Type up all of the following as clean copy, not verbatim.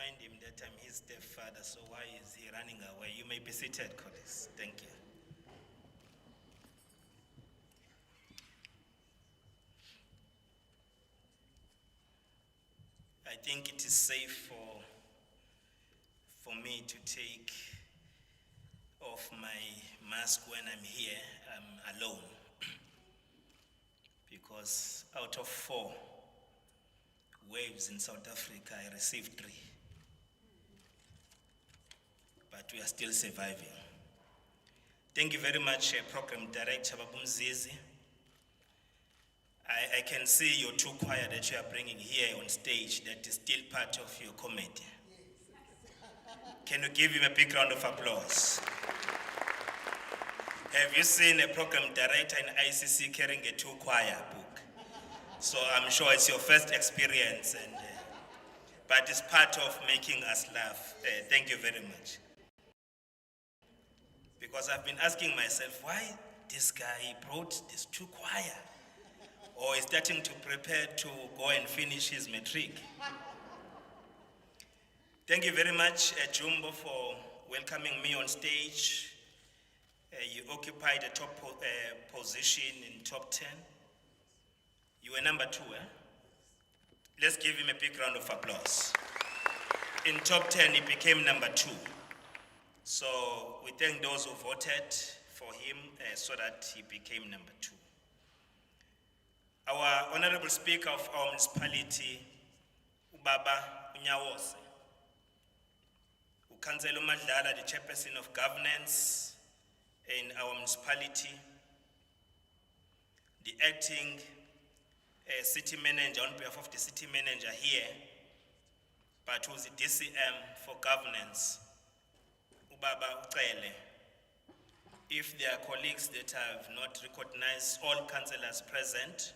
remind him that I'm his stepfather, so why is he running away? You may be seated, colleagues. Thank you. I think it is safe for me to take off my mask when I'm here. I'm alone. Because out of 4 waves in South Africa, I received 3. But we are still surviving. Thank you very much, Program Director Babumzizi. I can see your 2 choir that you are bringing here on stage that is still part of your committee. Can you give him a big round of applause? Have you seen a program director in ICC carrying a 2 choir book? So I'm sure it's your first experience, but it's part of making us laugh. Thank you very much. Because I've been asking myself, why this guy brought this 2 choir? Or is starting to prepare to go and finish his matric? Thank you very much, Jumbo, for welcoming me on stage. You occupied a top position in top 10. You were number 2, eh? Let's give him a big round of applause. In top 10, he became number 2. So we thank those who voted for him so that he became number 2. Our Honorable Speaker of our municipality, Ubaba Unyawose, Councillor Madlala, the Chairperson of Governance in our municipality, the Acting City Manager on behalf of the City Manager here, but who's the DCM for Governance, Ubaba Ucele. If there are colleagues that have not recognized all councillors present,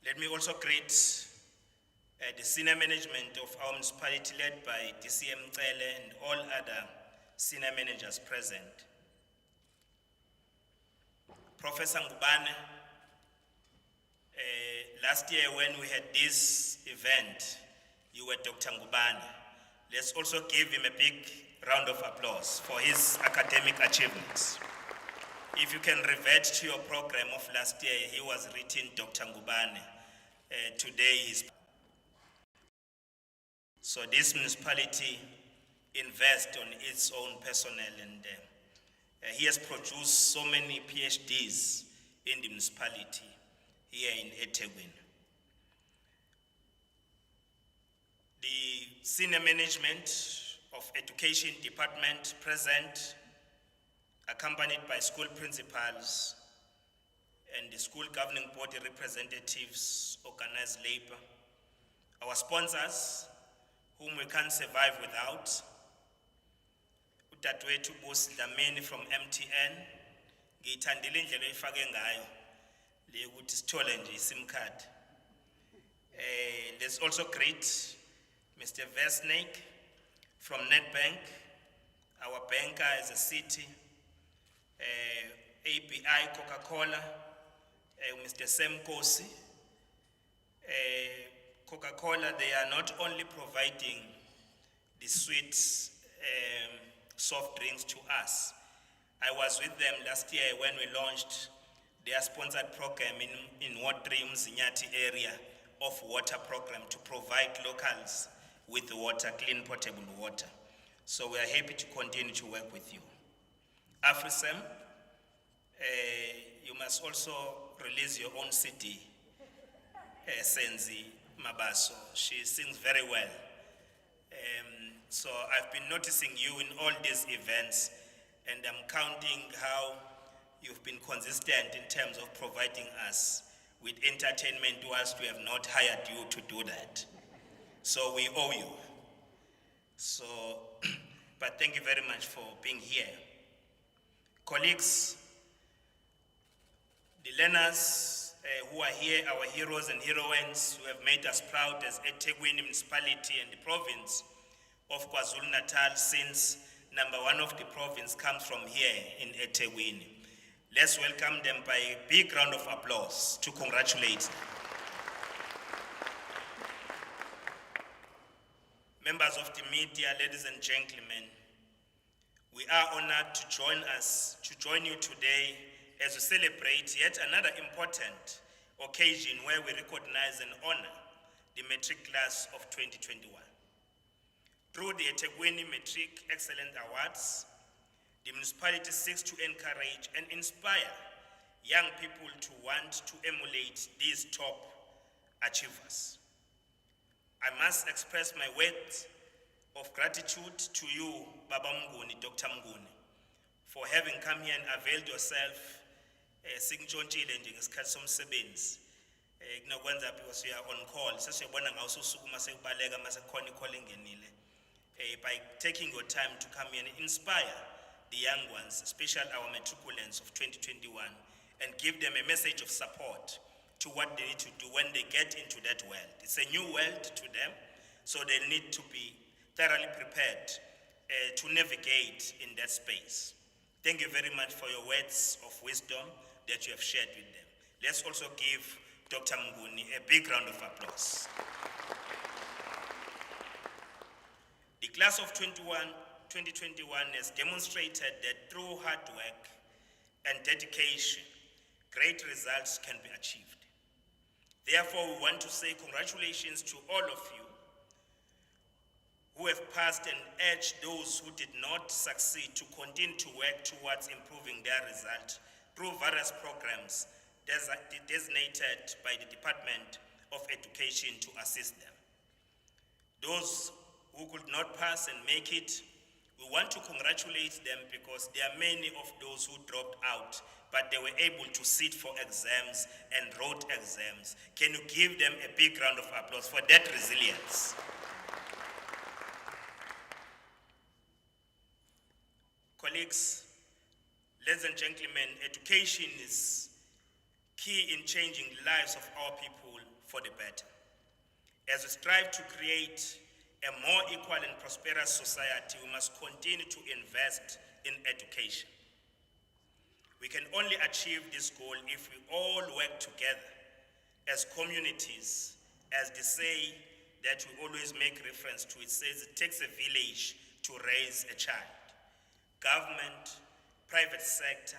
let me also greet the senior management of our municipality led by DCM Cele and all other senior managers present. Professor Ngubane, last year when we had this event, you were Dr. Ngubane. Let's also give him a big round of applause for his academic achievements. If you can revert to your program of last year, he was written Dr. Ngubane. Today is. So this municipality invests on its own personnel, and he has produced so many PhDs in the municipality here in eThekwini. The senior management of education department present, accompanied by school principals and the school governing body representatives, organized labor, our sponsors, whom we can't survive without, uDadewethu Busi Dlamini from MTN, ngiyithandile indlela oyifake ngayo le ukuthi sithole nje iSIM card. Let's also greet Mr. Vesnik from Nedbank, our banker as a city, ABI Coca-Cola, Mr. Sam Kosi. Coca-Cola, they are not only providing the sweet soft drinks to us. I was with them last year when we launched their sponsored program in Ward 3 Mzinyati area of water program to provide locals with water, clean potable water. So we are happy to continue to work with you. AfriSem, you must also release your own CD, Senzi Mabaso. She sings very well. So I've been noticing you in all these events, and I'm counting how you've been consistent in terms of providing us with entertainment whilst we have not hired you to do that. So we owe you. So, but thank you very much for being here. Colleagues, the learners who are here, our heroes and heroines who have made us proud as eThekwini municipality and the province of KwaZulu-Natal, since number 1 of the province comes from here in eThekwini. Let's welcome them by a big round of applause to congratulate them. Members of the media, ladies and gentlemen, we are honored to join you today as we celebrate yet another important occasion where we recognize and honor the Matric Class of 2021. Through the eThekwini Matric Excellent Awards, the municipality seeks to encourage and inspire young people to want to emulate these top achievers. I must express my words of gratitude to you, Baba Mnguni, Dr. Mnguni, for having come here and availed yourself singishontshile nje ngesikhathi somsebenzi kunokwenza because we are on call sesiyabona ngawo usukuma sekubaleka mase khona i-call engenile by taking your time to come here and inspire the young ones, especially our matriculants of 2021, and give them a message of support to what they need to do when they get into that world. It's a new world to them, so they need to be thoroughly prepared to navigate in that space. Thank you very much for your words of wisdom that you have shared with them. Let's also give Dr. Mnguni a big round of applause. The class of 2021 has demonstrated that through hard work and dedication, great results can be achieved. Therefore, we want to say congratulations to all of you who have passed and urge those who did not succeed to continue to work towards improving their result through various programs designated by the Department of Education to assist them. Those who could not pass and make it, we want to congratulate them because there are many of those who dropped out, but they were able to sit for exams and wrote exams. Can you give them a big round of applause for that resilience? Colleagues, ladies and gentlemen, education is key in changing the lives of our people for the better. As we strive to create a more equal and prosperous society, we must continue to invest in education. We can only achieve this goal if we all work together as communities, as they say that we always make reference to. It says it takes a village to raise a child. Government, private sector,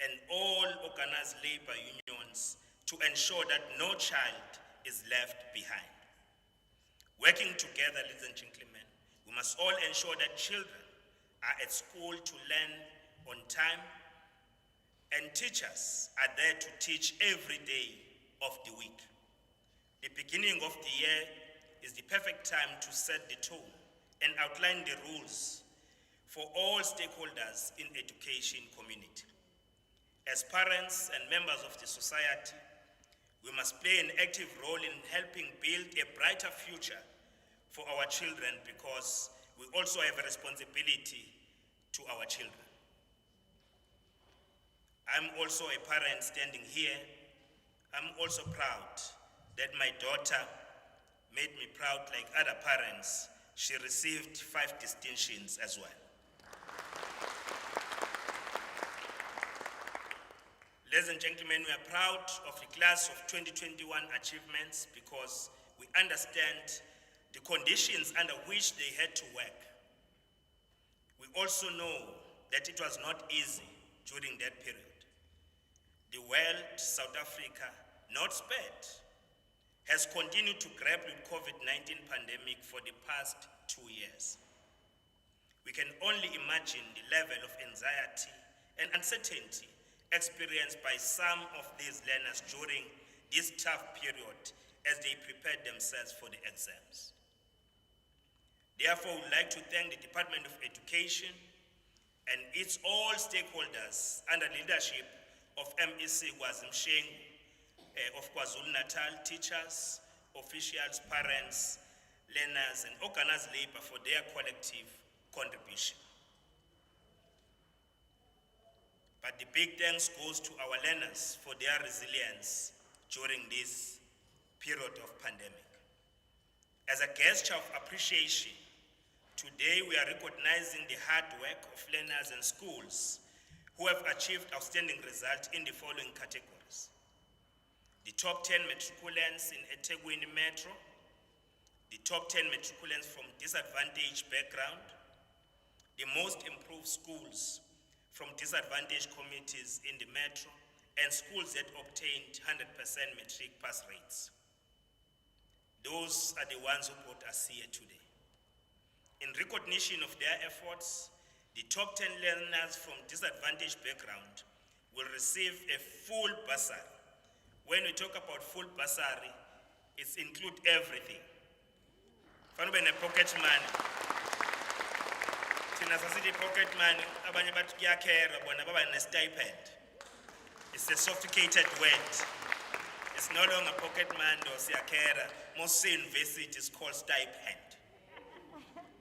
and all organized labor unions to ensure that no child is left behind. Working together, ladies and gentlemen, we must all ensure that children are at school to learn on time, and teachers are there to teach every day of the week. The beginning of the year is the perfect time to set the tone and outline the rules for all stakeholders in education community. As parents and members of the society, we must play an active role in helping build a brighter future for our children because we also have a responsibility to our children. I'm also a parent standing here. I'm also proud that my daughter made me proud like other parents. She received 5 distinctions as well. Ladies and gentlemen, we are proud of the class of 2021 achievements because we understand the conditions under which they had to work. We also know that it was not easy during that period. The world, South Africa, not spared, has continued to grapple with COVID-19 pandemic for the past 2 years. We can only imagine the level of anxiety and uncertainty experienced by some of these learners during this tough period as they prepared themselves for the exams. Therefore, we would like to thank the Department of Education and its all stakeholders under leadership of MEC Gwazim Shengu of KwaZulu-Natal, teachers, officials, parents, learners, and organized labor for their collective contribution. But the big thanks goes to our learners for their resilience during this period of pandemic. As a gesture of appreciation, today we are recognizing the hard work of learners and schools who have achieved outstanding results in the following categories. The top 10 matriculants in eThekwini Metro, the top 10 matriculants from disadvantaged background, the most improved schools from disadvantaged communities in the metro, and schools that obtained 100% matric pass rates. Those are the ones who brought us here today. In recognition of their efforts, the top 10 learners from disadvantaged background will receive a full bursary. When we talk about full bursary, it includes everything. Fanube ne pocket money. Tina sasiti pocket money, abanye bathi kuyakera bona baba ne stipend. It's a sophisticated word. It's no longer pocket money or siyakera. Most universities called stipend.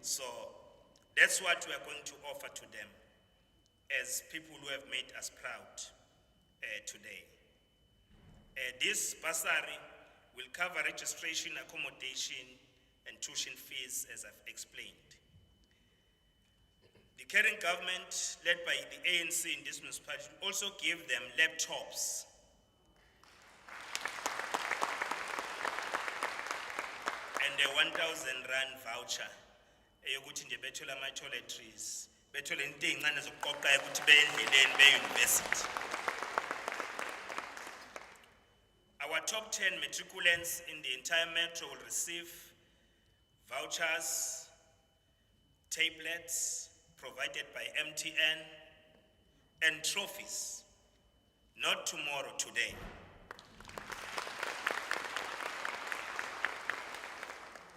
So that's what we are going to offer to them as people who have made us proud today. This bursary will cover registration, accommodation, and tuition fees, as I've explained. The current government, led by the ANC in this municipality, also gave them laptops. And a 1,000 rand voucher. Eyokuthi nje bethola ama-toiletries, bethola into ey'ncane zokuqoqa ukuthi beye endleleni be-university. Our top 10 matriculants in the entire metro will receive vouchers, tablets provided by MTN, and trophies, not tomorrow, today.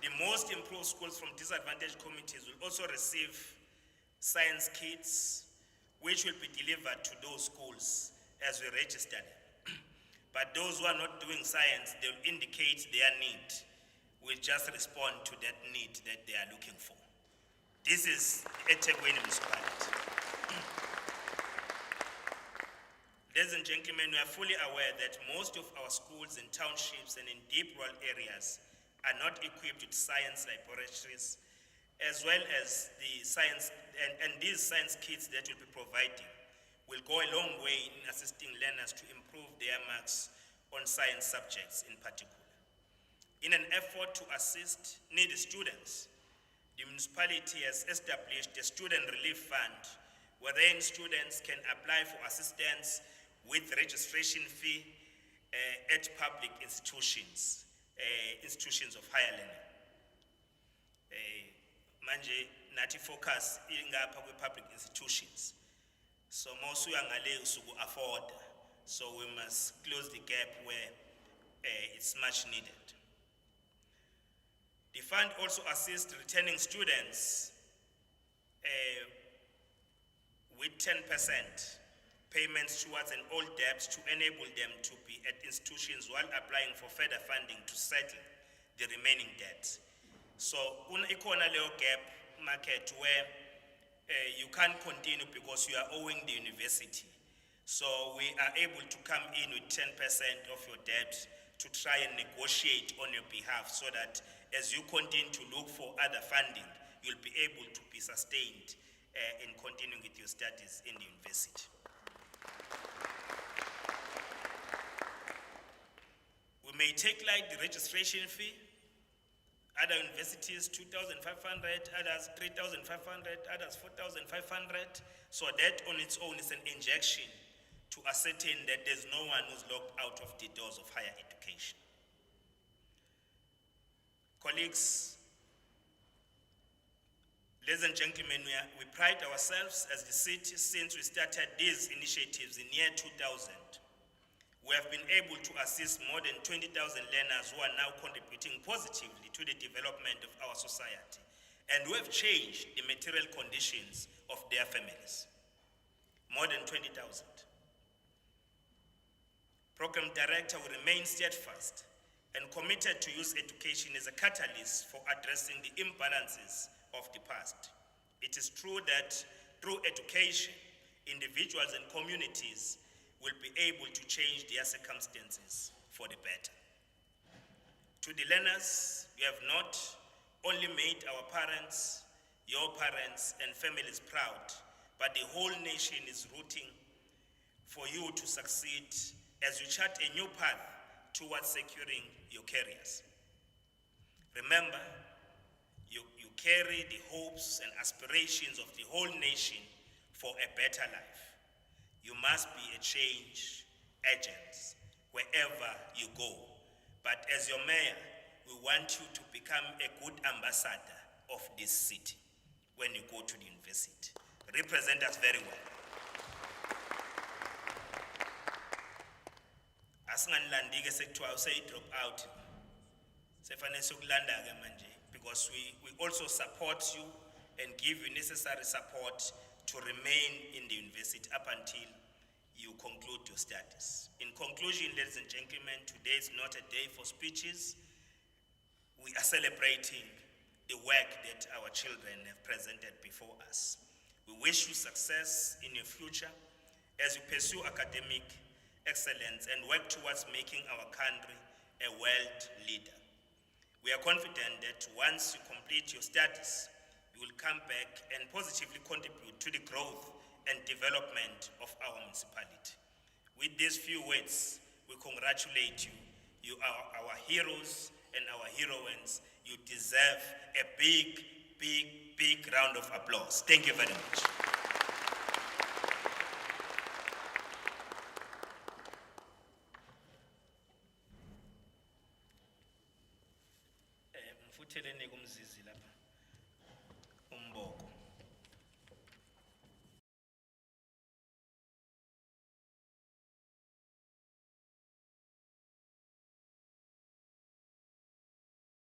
The most improved schools from disadvantaged communities will also receive science kits, which will be delivered to those schools as we register them. But those who are not doing science, they'll indicate their need. We'll just respond to that need that they are looking for. This is eThekwini municipality. Ladies and gentlemen, we are fully aware that most of our schools in townships and in deep rural areas are not equipped with science laboratories, as well as the science, and these science kits that we'll be providing will go a long way in assisting learners to improve their marks on science subjects in particular. In an effort to assist needy students, the municipality has established a student relief fund wherein students can apply for assistance with registration fee at public institutions, institutions of higher learning. Manje nati focus ingapha kwi-public institutions. So most we are usuku afford, so we must close the gap where it's much needed. The fund also assists returning students with 10% payments towards an old debt to enable them to be at institutions while applying for further funding to settle the remaining debt. So, ikona leo gap market where you can't continue because you are owing the university. So we are able to come in with 10% of your debt to try and negotiate on your behalf so that as you continue to look for other funding, you'll be able to be sustained in continuing with your studies in the university. We may take like the registration fee. Other universities, 2,500, others 3,500, others 4,500. So that on its own is an injection to ascertain that there's no one who's locked out of the doors of higher education. Colleagues, ladies and gentlemen, we pride ourselves as the city since we started these initiatives in year 2000. We have been able to assist more than 20,000 learners who are now contributing positively to the development of our society, and we have changed the material conditions of their families. More than 20,000. Program Director will remain steadfast and committed to use education as a catalyst for addressing the imbalances of the past. It is true that through education, individuals and communities will be able to change their circumstances for the better. To the learners, you have not only made our parents, your parents, and families proud, but the whole nation is rooting for you to succeed as you chart a new path towards securing your careers. Remember, carry the hopes and aspirations of the whole nation for a better life. You must be a change agent wherever you go. But as your mayor, we want you to become a good ambassador of this city when you go to the university. Represent us very well. Asinganilandi-ke sekuthiwa drop out. Sefanele siyokulanda-ke manje because we also support you and give you necessary support to remain in the university up until you conclude your studies. In conclusion, ladies and gentlemen, today is not a day for speeches. We are celebrating the work that our children have presented before us. We wish you success in your future as you pursue academic excellence and work towards making our country a world leader. We are confident that once you complete your studies, you will come back and positively contribute to the growth and development of our municipality. With these few words, we congratulate you. You are our heroes and our heroines. You deserve a big, big, big round of applause. Thank you very much. Mfutheleni kumzizi lapha.